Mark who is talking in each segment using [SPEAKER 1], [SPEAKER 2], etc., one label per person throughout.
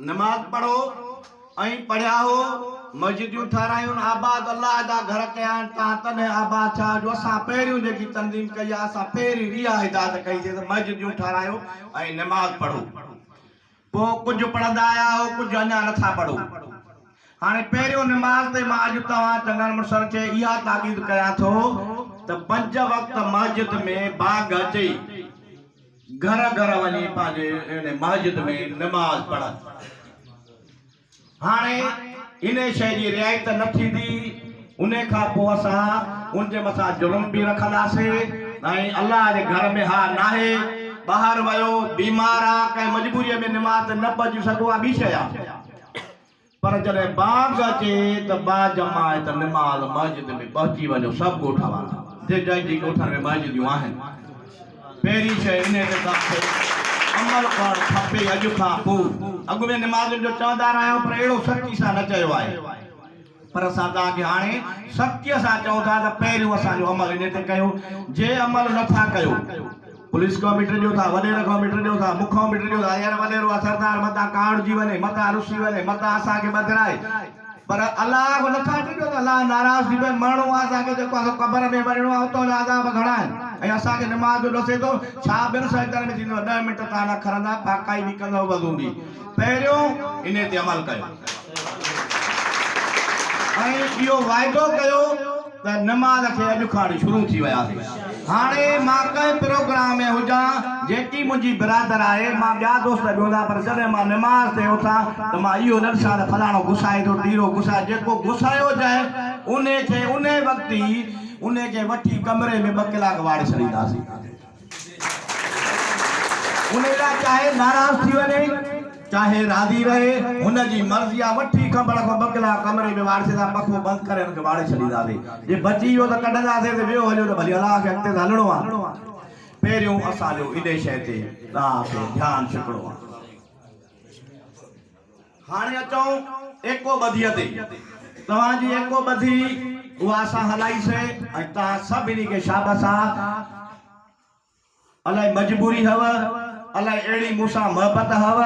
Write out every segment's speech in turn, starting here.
[SPEAKER 1] नमाज पढ़ो ऐं पढ़िया हो मस्जिदियूं ठारायूं आबाद अल्लाह जा घर कया तव्हां तॾहिं आबाद छा जो असां पहिरियों जेकी तंज़ीम कई आहे असां पहिरीं इहा हिदायत कईसीं त मस्जिदियूं ठारायो ऐं नमाज पढ़ो। पोइ कुझु पढ़ंदा आया हो कुझु अञा नथा पढ़ो। हाणे पहिरियों नमाज ते मां अॼु तव्हां चङनि मुड़ुसनि खे इहा ताक़ीद कयां थो त 5 वक़्त मस्जिद में बाग अचे घर घर वञी पंहिंजे मस्जिद में नमाज पढ़नि। हाणे इन शइ जी रिआयत न थींदी उन खां पोइ असां उनजे मथां जुर्म बि रखंदासीं ऐं अल्लाह जे घर में हा नाहे ॿाहिरि वियो बीमार आहे कंहिं मजबूरीअ में नमाज़ न पढ़ी सघो आहे ॿी शइ आहे। पर जॾहिं बाग अचे त बाजमायत नमाज़ मस्जिद में पहुची वञो सभु ॻोठ वारा जंहिंजी ॻोठनि में मस्जिदियूं आहिनि। पहिरीं शइ इन ते तव्हांखे अमल करणु खपे। अॼु खां पोइ अॻु में नमाज़ुनि जो चवंदा रहिया पर अहिड़ो सख़्ती सां न चयो आहे। पर असां तव्हांखे हाणे सख़्तीअ सां चऊं था त पहिरियों असांजो अमल इन ते कयो। जे अमल नथा कयो पुलिस खां बि टिजो था वॾेरे खां बि टिजो था मूंखां बि टिजो था यार वॾेरो आहे सरदार मथां काड़जी वञे मथां रुसी वञे मथां असांखे बदिराए पर अलाह नथा टिजो त अलाह नाराज़ थी पए माण्हू आहे असांखे जेको आहे क़बर में वञिणो आहे उतां जा अज़ाब घणा आहिनि ऐं असांखे नमाज़ जो ॾसे थो छा ॿिनि सजदनि में थींदो 10 मिंट तव्हां न खणंदा पाकाई बि कंदव वज़ू बि। पहिरियों इन ते अमल कयो ऐं इहो वाइदो कयो त नमाज़ खे अॼु खां शुरू थी वियासीं। हाणे मां कंहिं प्रोग्राम में हुजां जेकी मुंहिंजी बिरादर आहे मां ॿिया दोस्त ॻोल्हा पर जॾहिं मां नमाज़ ते उथां त मां इहो न ॾिसां त फलाणो गुसाए थो टीरो गुसाए जेको गुसायो जाए उन खे उन वक़्तु ई उन खे वठी कमरे में 2 कलाक वाड़े छॾींदासीं। उन लाइ चाहे नाराज़ थी वञे चाहे राज़ी रहे हुनजी मर्ज़ी आहे वठी ख़बर खां 2 कलाक कमरे में वाड़े छॾींदा पखो बंदि करे हुनखे वाड़े छॾींदासीं। जे बची वियो त कढंदासीं त ॿियो हलियो त भली अलाह खे अॻिते हलणो आहे। पहिरियों असांजो इन शइ ते तव्हांखे ध्यानु छिकिणो आहे। हाणे अचूं एको ॿधीअ ते तव्हांजी एको ॿधी उहा असां हलाईसीं ऐं तव्हां सभिनी खे शाबाश आहे। अलाए मजबूरी हव अलाए अहिड़ी मूंसां मोहबत हव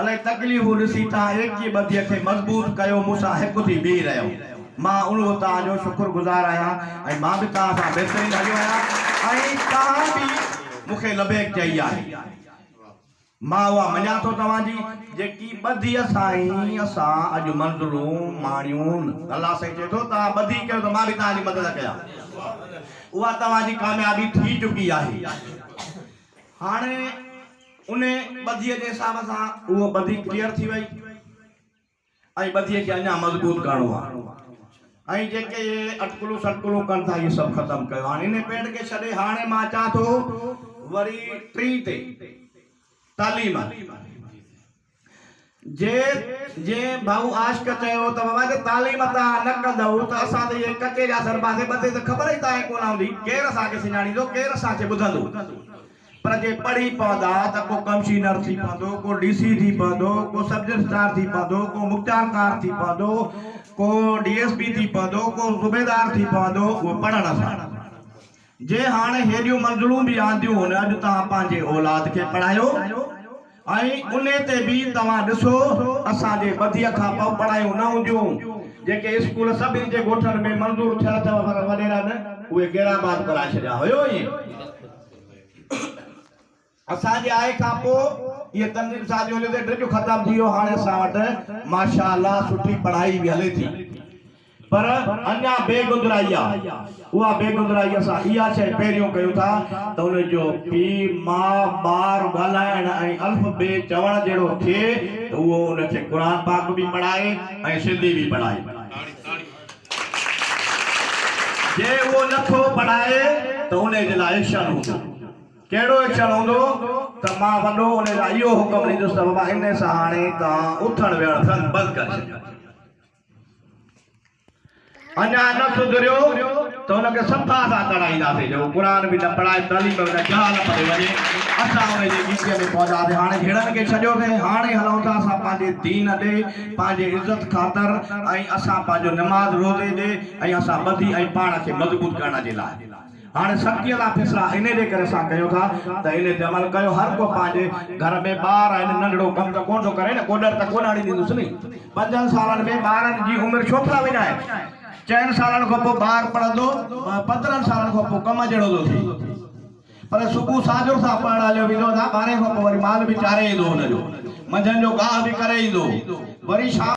[SPEAKER 1] अलाए तकलीफ़ूं ॾिसी तव्हां एक ई ॿधीअ खे मज़बूत कयो मूंसां हिकु थी बीह रहियो। मां उहो तव्हांजो शुक्रगुज़ार आहियां ऐं मां बि तव्हां सां बहितरीन हलियो आहियां ऐं तव्हां बि मूंखे लबेक चई आहे। मां उहा मञा थो तव्हांजी जेकी ॿधीअ सां ई असां अॼु मंज़िलूं माणियूं अलाह साईं चए थो तव्हां ॿधी कयो त मां बि तव्हांजी मदद कयां। उहा तव्हांजी कामयाबी थी चुकी आहे। हाणे उन ॿधीअ जे हिसाब सां उहो ॿधी क्लियर थी वई ऐं ॿधीअ खे अञा मज़बूत करणो आहे ऐं जेके अटकलूं सटकलूं कनि था इहे सभु ख़तमु कयो। हाणे इन पेड़ खे छॾे हाणे मां अचां थो वरी 3 ते तालीम जे भाऊ आशिक चयो त बाबा जे तालीम तव्हां न कंदव त असां त इहे कचे जा सरबाज़े ॿधे त ख़बर ई तव्हांखे कोन हूंदी केरु असांखे सुञाणींदो केरु असांखे ॿुधंदो। पर जे पढ़ी पवंदा त को कमिश्नर थी पवंदो को DC थी पवंदो को सब रजिस्ट्रार थी पवंदो को मुख्तारकार थी पवंदो को DSP थी पवंदो को सूबेदार थी पवंदो उहो पढ़ण सां। जे हाणे हेॾियूं मंज़िलूं बि आंदियूं अॼु तव्हां पंहिंजे औलाद खे पढ़ायो ऐं उन ते बि तव्हां ॾिसो असांजे ॿधीअ खां पोइ पढ़ायूं न हूंदियूं जेके स्कूल सभिनी जे ॻोठनि में मंज़ूर थियल अथव पर वॾेरा न उहे गैराबाद कराए छॾिया हुयो। ईअं असांजे आए खां पोइ इहे तंज़ीम साजियो ते ड्रिज ख़तमु थी वियो। हाणे असां वटि माशाअल्लाह सुठी पढ़ाई बि हले थी पर अञा बेगुंदराई आहे। उहा बेगुंदराई असां इहा शइ पहिरियों कयूं था त उनजो पीउ माउ ॿार ॻाल्हाइण ऐं अल्फ बे चवण जहिड़ो थिए त उहो उनखे क़ुर पाक बि पढ़ाए ऐं सिंधी बि पढ़ाए। जे उहो नथो पढ़ाए त उन जे लाइ एक्शन हूंदो। कहिड़ो एक्शन हूंदो त मां वॾो उन लाइ इहो हुकुम ॾींदुसि त बाबा इन सां हाणे तव्हां उथण वेहण सन बंदि करे छॾियो। अञा न सुधरियो त हुनखे सफ़ा सां तड़ाईंदासीं जो क़ुर बि न पढ़ाए तालीम बि न जहाल पढ़े वञे। असां उनजे गीचीअ में पहुचासीं। हाणे हेड़नि खे छॾियोसीं हाणे हलूं था असां पंहिंजे दीन ॾे पंहिंजे इज़त ख़ातिर ऐं असां पंहिंजो नमाज़ रोज़े ॾे ऐं असां ॿधी ऐं पाण खे मज़बूत करण जे लाइ। हाणे सख़्तीअ वारा फ़ैसिला इन जे करे असां कयूं था त इन ते अमल कयो। हर को पंहिंजे घर में ॿार आहिनि, नंढड़ो कमु त कोन थो करे न, कोडर त कोन आणी ॾींदुसि नी। 5 सालनि में ॿारनि जी उमिरि छो था विञाए? 4 सालनि खां पोइ ॿारु पढ़ंदो, 15 सालनि खां पोइ कमु जहिड़ो थो थिए। पर सुबुह साजो सां पढ़ण हलियो वेंदो, 12 खां पोइ वरी माल बि चारे ईंदो, हुनजो मंझंदि जो गाह बि करे ईंदो, वरी शाम